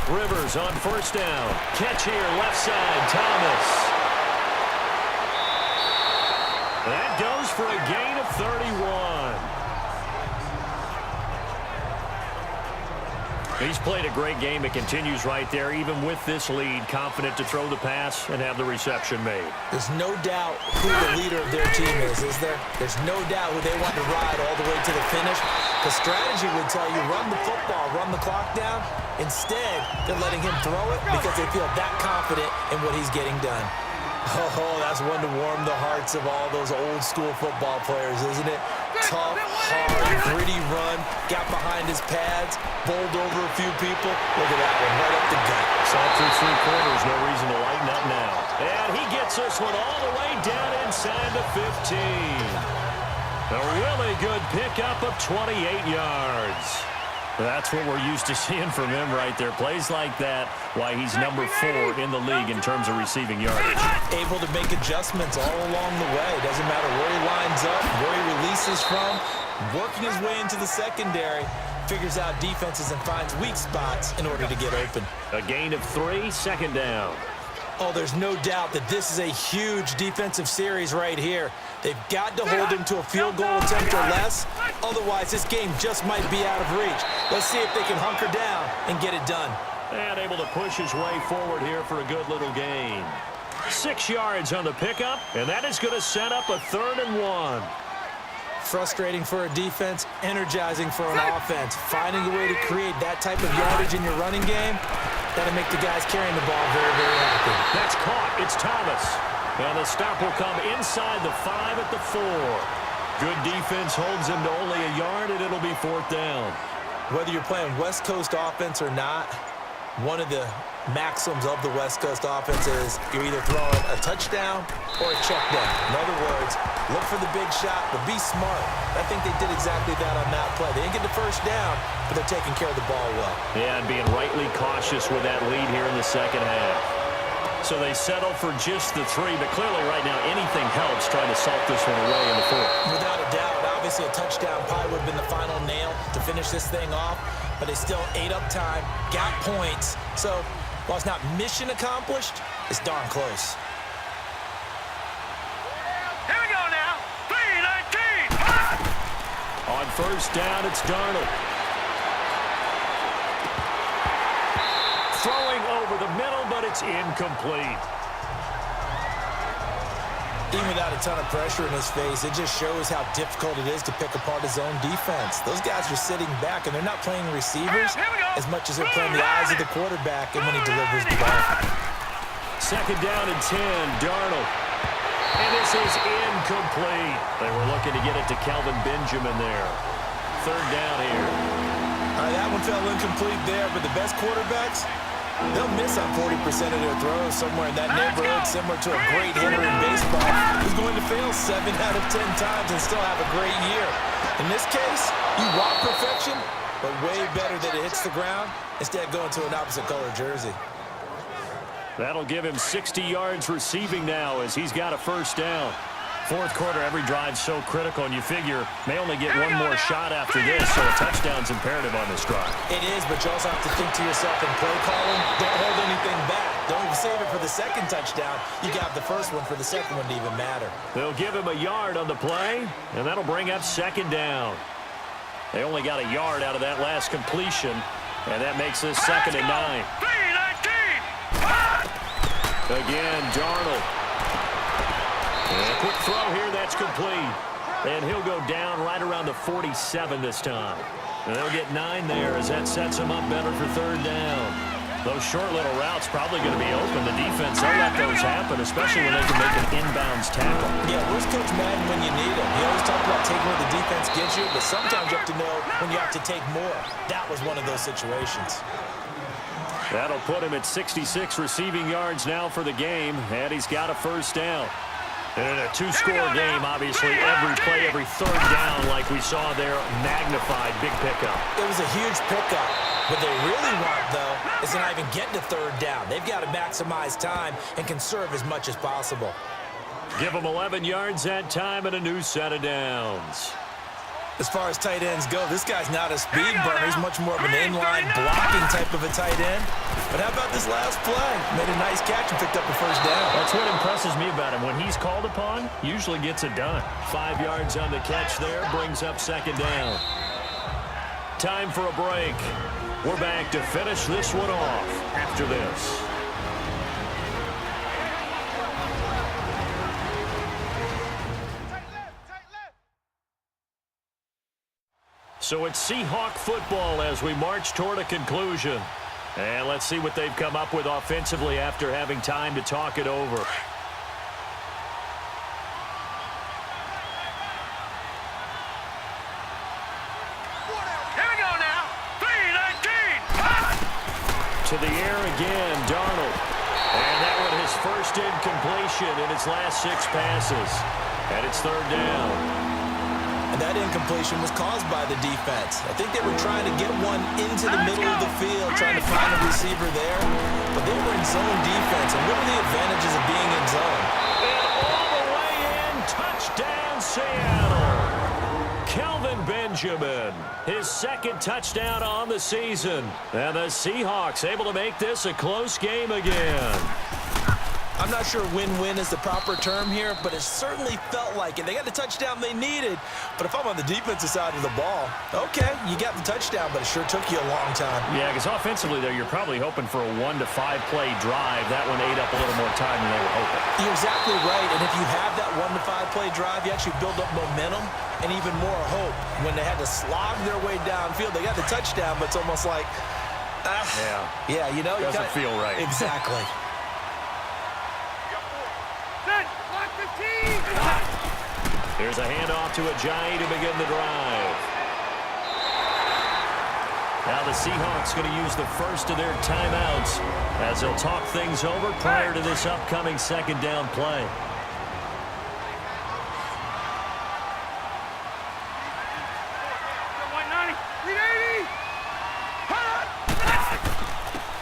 Rivers on 1st down. Catch here, left side, Thomas. That goes for a gain of 31. He's played a great game. It continues right there, even with this lead. Confident to throw the pass and have the reception made. There's no doubt who the leader of their team is there? There's no doubt who they want to ride all the way to the finish. The strategy would tell you, run the football, run the clock down. Instead, they're letting him throw it because they feel that confident in what he's getting done. Oh, that's one to warm the hearts of all those old-school football players, isn't it? Tough, hard, gritty run, got behind his pads, bowled over a few people. Look at that one, right up the gut. So through 3 quarters, no reason to lighten up now. And he gets this one all the way down inside the 15. A really good pickup of 28 yards. That's what we're used to seeing from him right there. Plays like that, why he's number 4 in the league in terms of receiving yardage. Able to make adjustments all along the way. Doesn't matter where he lines up, where he releases from. Working his way into the secondary, figures out defenses and finds weak spots in order to get open. A gain of 3, 2nd down. Oh, there's no doubt that this is a huge defensive series right here. They've got to hold him to a field goal attempt or less. Otherwise, this game just might be out of reach. Let's see if they can hunker down and get it done. And able to push his way forward here for a good little gain. 6 yards on the pickup, and that is going to set up a 3rd and 1. Frustrating for a defense, energizing for an offense. Finding a way to create that type of yardage in your running game, that'll make the guys carrying the ball very, very happy. That's caught. It's Thomas. And the stop will come inside the 5 at the 4. Good defense holds him to only a yard, and it'll be 4th down. Whether you're playing West Coast offense or not, one of the maxims of the West Coast offense is you're either throwing a touchdown or a check down. In other words, look for the big shot, but be smart. I think they did exactly that on that play. They didn't get the first down, but they're taking care of the ball well. Yeah, and being rightly cautious with that lead here in the second half. So they settle for just the 3, but clearly right now anything helps trying to salt this one away in the 4th. Without a doubt, obviously a touchdown probably would have been the final nail to finish this thing off, but they still ate up time, got points. So while it's not mission accomplished, it's darn close. Here we go now. 3-19. On first down, it's Darnold. Throwing over the middle, but it's incomplete. Even without a ton of pressure in his face, it just shows how difficult it is to pick apart his own defense. Those guys are sitting back, and they're not playing receivers as much as they're playing the eyes of the quarterback and when he delivers the ball. Second down and 10, Darnold. And this is incomplete. They were looking to get it to Kelvin Benjamin there. Third down here. All right, that one fell incomplete there, but the best quarterbacks, they'll miss on 40% of their throws somewhere in that neighborhood, similar to a great hitter in baseball who's going to fail 7 out of 10 times and still have a great year. In this case, you want perfection, but way better that it hits the ground instead of going to an opposite color jersey. That'll give him 60 yards receiving now as he's got a first down. Fourth quarter, every drive's so critical, and you figure may only get one more shot after this, so a touchdown's imperative on this drive. It is, but you also have to think to yourself in play calling, don't hold anything back. Don't save it for the second touchdown. You got the first one for the second one to even matter. They'll give him a yard on the play, and that'll bring up second down. They only got a yard out of that last completion, and that makes this second and 9. 3-19. Again, Darnold. And a quick throw here, that's complete. And he'll go down right around the 47 this time. And they'll get 9 there as that sets him up better for third down. Those short little routes probably going to be open. The defense, they'll let those happen, especially when they can make an inbounds tackle. Yeah, where's Coach Madden when you need him? He always talks about taking what the defense gives you, but sometimes you have to know when you have to take more. That was one of those situations. That'll put him at 66 receiving yards now for the game, and he's got a first down. And in a two-score game, obviously, every play, every third down, like we saw there, magnified, big pickup. It was a huge pickup. What they really want, though, is to not even get to third down. They've got to maximize time and conserve as much as possible. Give them 11 yards that time and a new set of downs. As far as tight ends go, this guy's not a speed burner. He's much more of an inline blocking type of a tight end. But how about this last play? Made a nice catch and picked up a first down. That's what impresses me about him. When he's called upon, usually gets it done. 5 yards on the catch there, brings up second down. Time for a break. We're back to finish this one off after this. So it's Seahawk football as we march toward a conclusion. And let's see what they've come up with offensively after having time to talk it over. Here we go now. 3-19. To the air again, Darnold. And that one his first incompletion in its last 6 passes. And it's third down. And that incompletion was caused by the defense. I think they were trying to get one into the middle of the field, trying to find a receiver there. But they were in zone defense. And what are the advantages of being in zone? And all the way in, touchdown Seattle. Kelvin Benjamin, his second touchdown on the season. And the Seahawks able to make this a close game again. I'm not sure win-win is the proper term here, but it certainly felt like it. They got the touchdown they needed, but if I'm on the defensive side of the ball, okay, you got the touchdown, but it sure took you a long time. Yeah, because offensively, though, you're probably hoping for a 1 to 5 play drive. That one ate up a little more time than they were hoping. You're exactly right, and if you have that 1 to 5 play drive, you actually build up momentum and even more hope. When they had to slog their way downfield, they got the touchdown, but it's almost like, yeah, you know, doesn't feel right. Exactly. Here's a handoff to Ajayi to begin the drive. Now the Seahawks going to use the first of their timeouts as they'll talk things over prior to this upcoming second down play.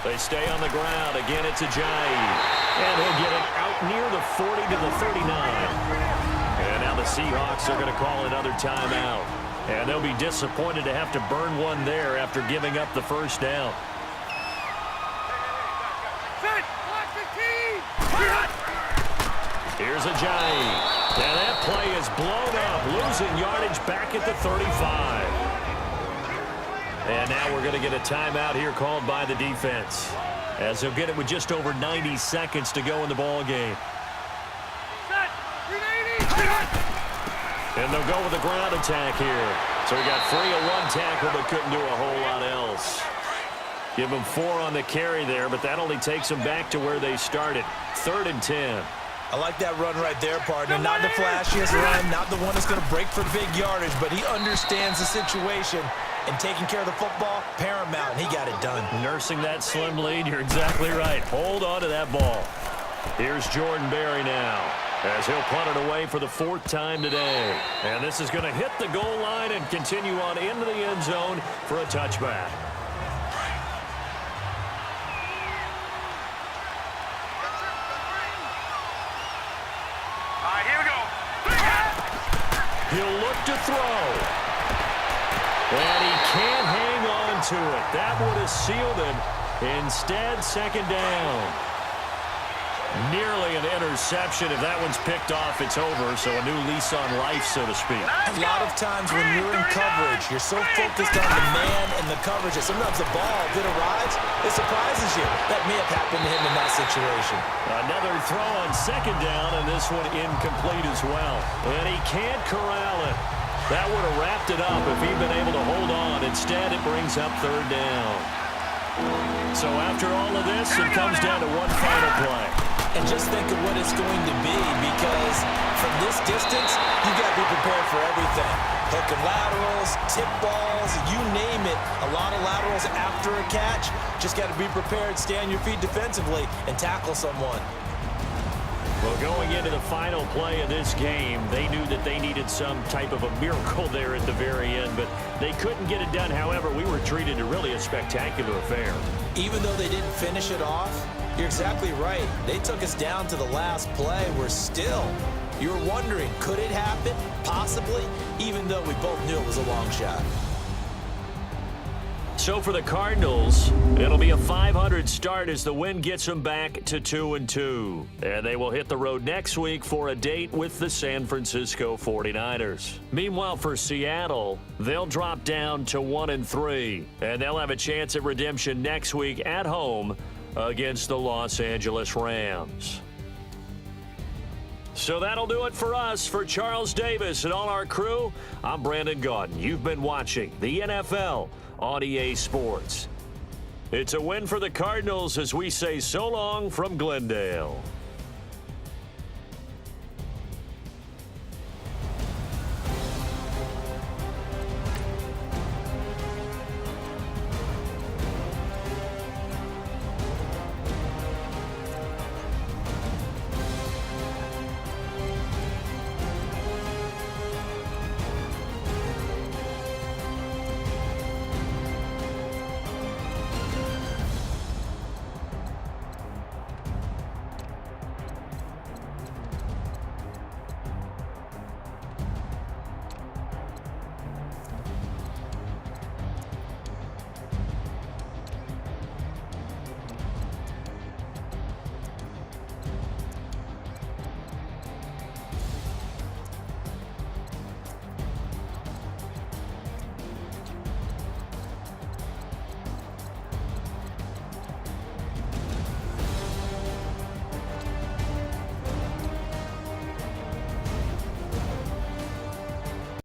They stay on the ground. Again, it's Ajayi. And he'll get it out near the 40 to the 39. And now the Seahawks are going to call another timeout. And they'll be disappointed to have to burn one there after giving up the first down. Here's Ajayi. And that play is blown up, losing yardage back at the 35. And now we're going to get a timeout here called by the defense, as they'll get it with just over 90 seconds to go in the ball game. And they'll go with a ground attack here. So we got 3 on one tackle, but couldn't do a whole lot else. Give them 4 on the carry there, but that only takes them back to where they started. 3rd and 10. I like that run right there, partner. Not the flashiest run, not the one that's going to break for big yardage, but he understands the situation, and taking care of the football, paramount, and he got it done. Nursing that slim lead, you're exactly right. Hold on to that ball. Here's Jordan Berry now, as he'll punt it away for the 4th time today. And this is going to hit the goal line and continue on into the end zone for a touchback. He'll look to throw. And he can't hang on to it. That would have sealed him. Instead, second down. Nearly an interception. If that one's picked off, it's over. So a new lease on life, so to speak. A lot of times when you're in coverage, you're so focused on the man and the coverage that sometimes the ball that arrives, it surprises you. That may have happened to him in that situation. Another throw on second down, and this one incomplete as well. And he can't corral it. That would have wrapped it up if he'd been able to hold on. Instead, it brings up 3rd down. So after all of this, it comes down to one final play. And just think of what it's going to be, because from this distance, you got to be prepared for everything. Hook and laterals, tip balls, you name it. A lot of laterals after a catch. Just got to be prepared, stay on your feet defensively, and tackle someone. Well, going into the final play of this game, they knew that they needed some type of a miracle there at the very end, but they couldn't get it done. However, we were treated to really a spectacular affair. Even though they didn't finish it off, you're exactly right. They took us down to the last play. You're wondering, could it happen? Possibly, even though we both knew it was a long shot. So for the Cardinals, it'll be a .500 start as the win gets them back to 2-2. And they will hit the road next week for a date with the San Francisco 49ers. Meanwhile, for Seattle, they'll drop down to 1-3. And they'll have a chance at redemption next week at home against the Los Angeles Rams. So that'll do it for us. For Charles Davis and all our crew, I'm Brandon Gaudin. You've been watching the NFL on EA Sports. It's a win for the Cardinals as we say so long from Glendale.